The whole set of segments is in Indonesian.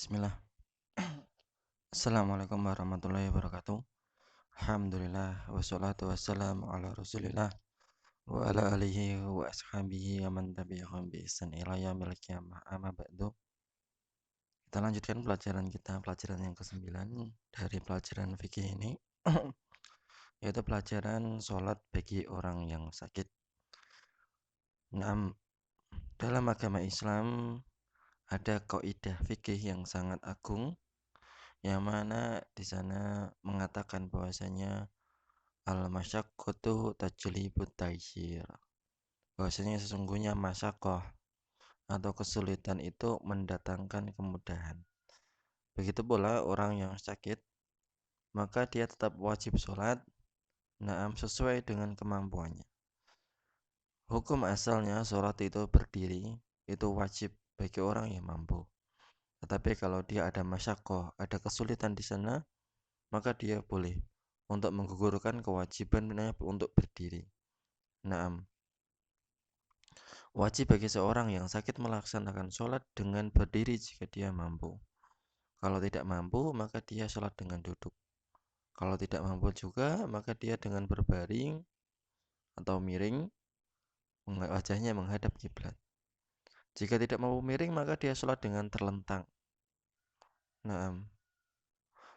Bismillah. Assalamualaikum warahmatullahi wabarakatuh. Alhamdulillah wassalatu wassalamu ala Rasulillah wa ala alihi wa ashabihi wa man tabi'ahum bi ihsan ila yaumil qiyamah. Amma ba'du. Kita lanjutkan pelajaran kita, pelajaran yang ke-9 dari pelajaran fikih ini, yaitu pelajaran sholat bagi orang yang sakit. Nah, dalam agama Islam ada kaidah fikih yang sangat agung, yang mana di sana mengatakan bahwasanya al-masyaqqatu tajlibut taysir. Bahwasanya sesungguhnya masyaqqah atau kesulitan itu mendatangkan kemudahan. Begitu pula orang yang sakit, maka dia tetap wajib sholat, sesuai dengan kemampuannya. Hukum asalnya sholat itu berdiri, itu wajib bagi orang yang mampu. Tetapi kalau dia ada masyaqqah, ada kesulitan di sana, maka dia boleh untuk menggugurkan kewajibannya untuk berdiri. Wajib bagi seorang yang sakit melaksanakan sholat dengan berdiri jika dia mampu. Kalau tidak mampu, maka dia sholat dengan duduk. Kalau tidak mampu juga, maka dia dengan berbaring atau miring, wajahnya menghadap kiblat. Jika tidak mampu miring, maka dia sholat dengan terlentang.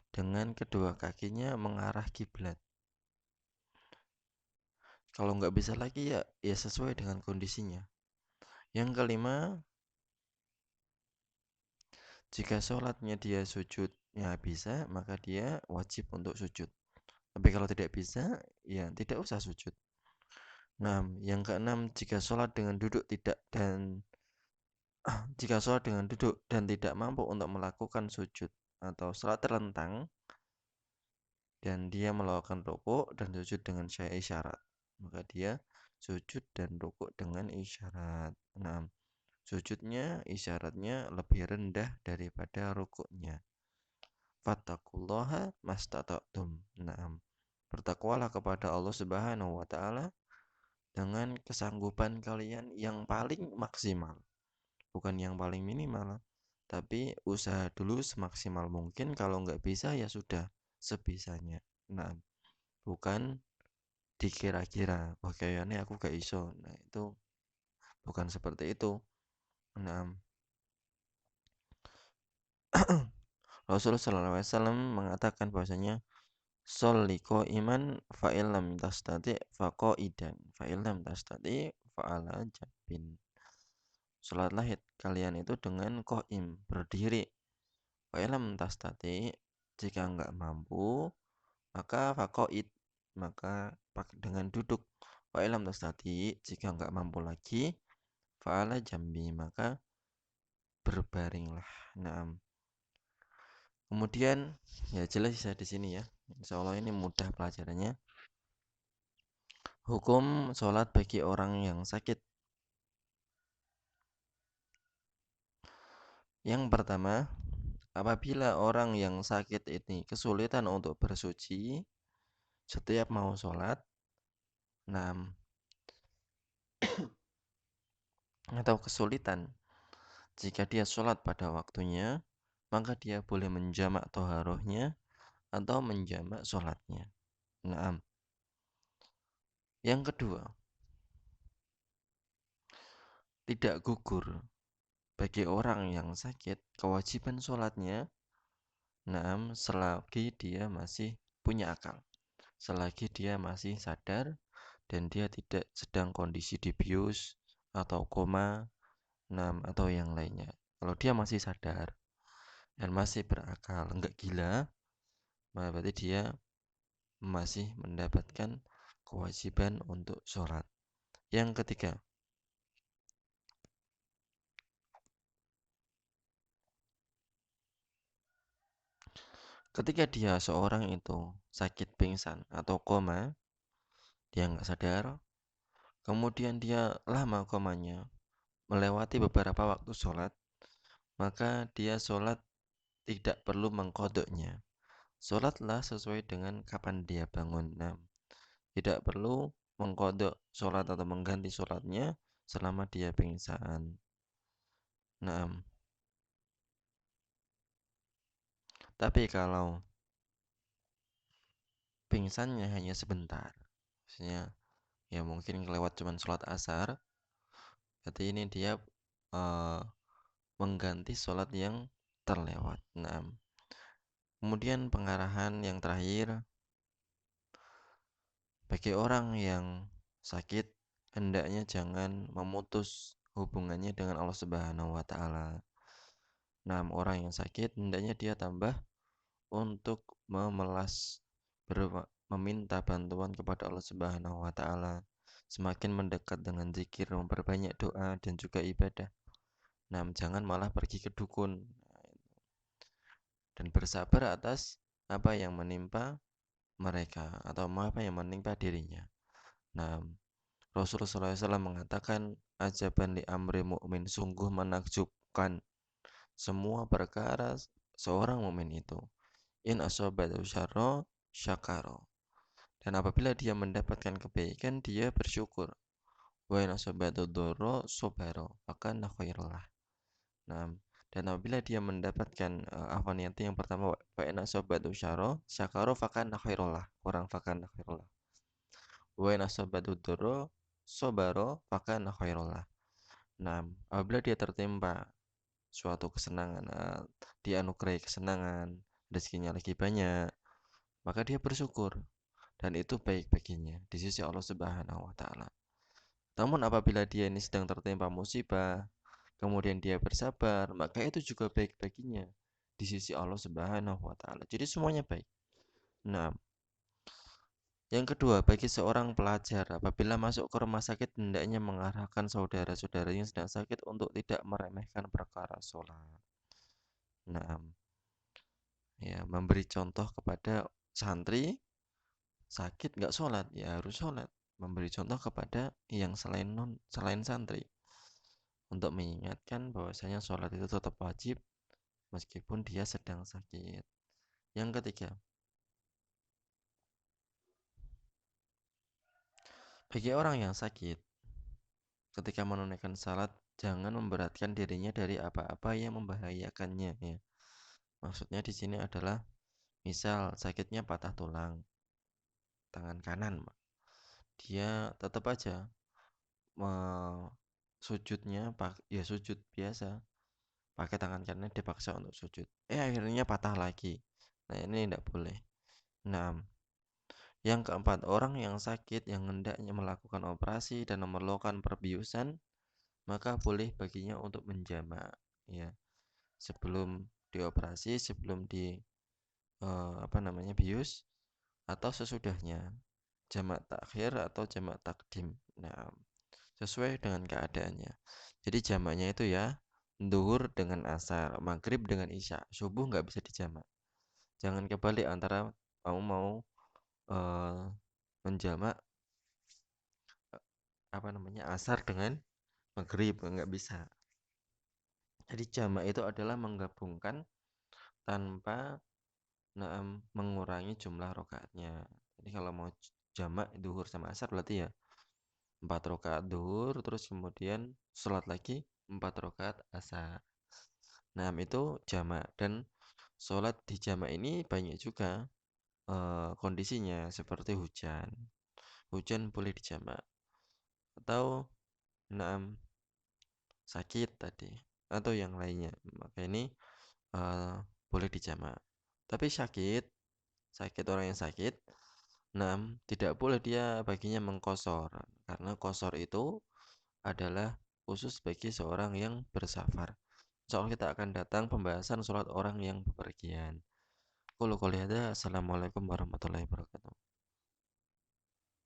Dengan kedua kakinya mengarah kiblat. Kalau nggak bisa lagi ya sesuai dengan kondisinya. Yang kelima, jika sholatnya dia sujudnya bisa, maka dia wajib untuk sujud. Tapi kalau tidak bisa, ya tidak usah sujud. Yang keenam, jika sholat dengan duduk tidak mampu untuk melakukan sujud atau sholat terlentang, dan dia melakukan rukuk dan sujud dengan isyarat, maka dia sujud dan rukuk dengan isyarat. Sujudnya, isyaratnya lebih rendah daripada rukuknya. Fattaqullaha mastata'tum. Bertakwalah kepada Allah Subhanahu wa taala dengan kesanggupan kalian yang paling maksimal. Bukan yang paling minimal, tapi usaha dulu semaksimal mungkin. Kalau nggak bisa ya sudah sebisanya. Bukan dikira-kira, wah kayaknya aku gak iso. Itu bukan seperti itu. Rasulullah SAW mengatakan bahwasanya sholli qa'iman fa illam tastati fa qa'idan fa illam tastati fa ala jabin. Salatlah kalian itu dengan qaim, berdiri. Fa illam tastati, jika enggak mampu, maka fa qa'id, maka dengan duduk. Fa illam tastati, jika enggak mampu lagi, fa ala jambi, maka berbaringlah. Kemudian ya jelas saya di sini ya. Insyaallah ini mudah pelajarannya. Hukum sholat bagi orang yang sakit. Yang pertama, apabila orang yang sakit ini kesulitan untuk bersuci setiap mau sholat, atau kesulitan jika dia sholat pada waktunya, maka dia boleh menjamak toharohnya atau menjamak sholatnya. Yang kedua, tidak gugur bagi orang yang sakit kewajiban sholatnya, selagi dia masih punya akal, selagi dia masih sadar dan dia tidak sedang kondisi dibius atau koma, atau yang lainnya. Kalau dia masih sadar dan masih berakal, enggak gila, berarti dia masih mendapatkan kewajiban untuk sholat. Yang ketiga, ketika dia seorang itu sakit pingsan atau koma, dia nggak sadar, kemudian dia lama komanya, melewati beberapa waktu sholat, maka dia sholat tidak perlu mengkodoknya. Sholatlah sesuai dengan kapan dia bangun. Tidak perlu mengkodok sholat atau mengganti sholatnya selama dia pingsan. Tapi kalau pingsannya hanya sebentar, maksudnya ya mungkin kelewat cuman sholat asar, berarti ini dia eh, mengganti sholat yang terlewat. Nah, kemudian pengarahan yang terakhir, bagi orang yang sakit, hendaknya jangan memutus hubungannya dengan Allah Subhanahu wa Ta'ala. Nah, orang yang sakit, hendaknya dia tambah untuk memelas, meminta bantuan kepada Allah Subhanahu wa Ta'ala. Semakin mendekat dengan zikir, memperbanyak doa dan juga ibadah. Nah, jangan malah pergi ke dukun dan bersabar atas apa yang menimpa mereka atau apa yang menimpa dirinya. Nah, Rasulullah SAW mengatakan, ajaban li amri mu'min, sungguh menakjubkan semua perkara seorang mukmin itu. In asobatu syarro syakaro. Dan apabila dia mendapatkan kebaikan, dia bersyukur. Wa in asobatu doro sobaro. Maka khairullah. Nah, dan apabila dia mendapatkan yang pertama, wa in asobatu syarro syakaro fakana khairullah. Kurang fakana khairullah. Wa in asobatu doro sobaro fakana khairullah. Nah, apabila dia tertimpa suatu kesenangan, dianugerahi kesenangan, rezekinya lagi banyak, maka dia bersyukur dan itu baik baginya di sisi Allah Subhanahu wa taala. Namun apabila dia ini sedang tertimpa musibah, kemudian dia bersabar, maka itu juga baik baginya di sisi Allah Subhanahu wa taala. Jadi semuanya baik. Nah, yang kedua, bagi seorang pelajar apabila masuk ke rumah sakit hendaknya mengarahkan saudara-saudara yang sedang sakit untuk tidak meremehkan perkara sholat. Nah, ya memberi contoh kepada santri sakit nggak sholat ya harus sholat, memberi contoh kepada yang selain santri untuk mengingatkan bahwasanya sholat itu tetap wajib meskipun dia sedang sakit. Yang ketiga, bagi orang yang sakit ketika menunaikan salat jangan memberatkan dirinya dari apa-apa yang membahayakannya ya. Maksudnya di sini adalah misal sakitnya patah tulang tangan kanan, dia tetap aja sujudnya ya sujud biasa, pakai tangan kanan dipaksa untuk sujud, akhirnya patah lagi. Nah, ini tidak boleh. Nah, yang keempat, orang yang sakit yang hendaknya melakukan operasi dan memerlukan perbiusan, maka boleh baginya untuk menjamak ya, sebelum dioperasi, sebelum di bius atau sesudahnya, jamak takhir atau jamak takdim. Nah, sesuai dengan keadaannya. Jadi jamaknya itu ya duhur dengan asar, maghrib dengan isya, subuh nggak bisa dijamak. Jangan kebalik antara kamu mau menjamak asar dengan maghrib, nggak bisa. Jadi jamak itu adalah menggabungkan tanpa mengurangi jumlah rokaatnya. Jadi kalau mau jamak duhur sama asar berarti ya 4 rakaat duhur, terus kemudian sholat lagi 4 rakaat asar. Nah, itu jamak, dan sholat di jamak ini banyak juga kondisinya seperti hujan. Hujan boleh dijamak atau nah, sakit tadi atau yang lainnya. Maka ini boleh dijamak. Tapi sakit orang yang sakit, nah tidak boleh dia baginya mengkosor karena kosor itu adalah khusus bagi seorang yang bersafar. Insya Allah kita akan datang pembahasan sholat orang yang bepergian. Qul qouli hadza, assalamualaikum warahmatullahi wabarakatuh.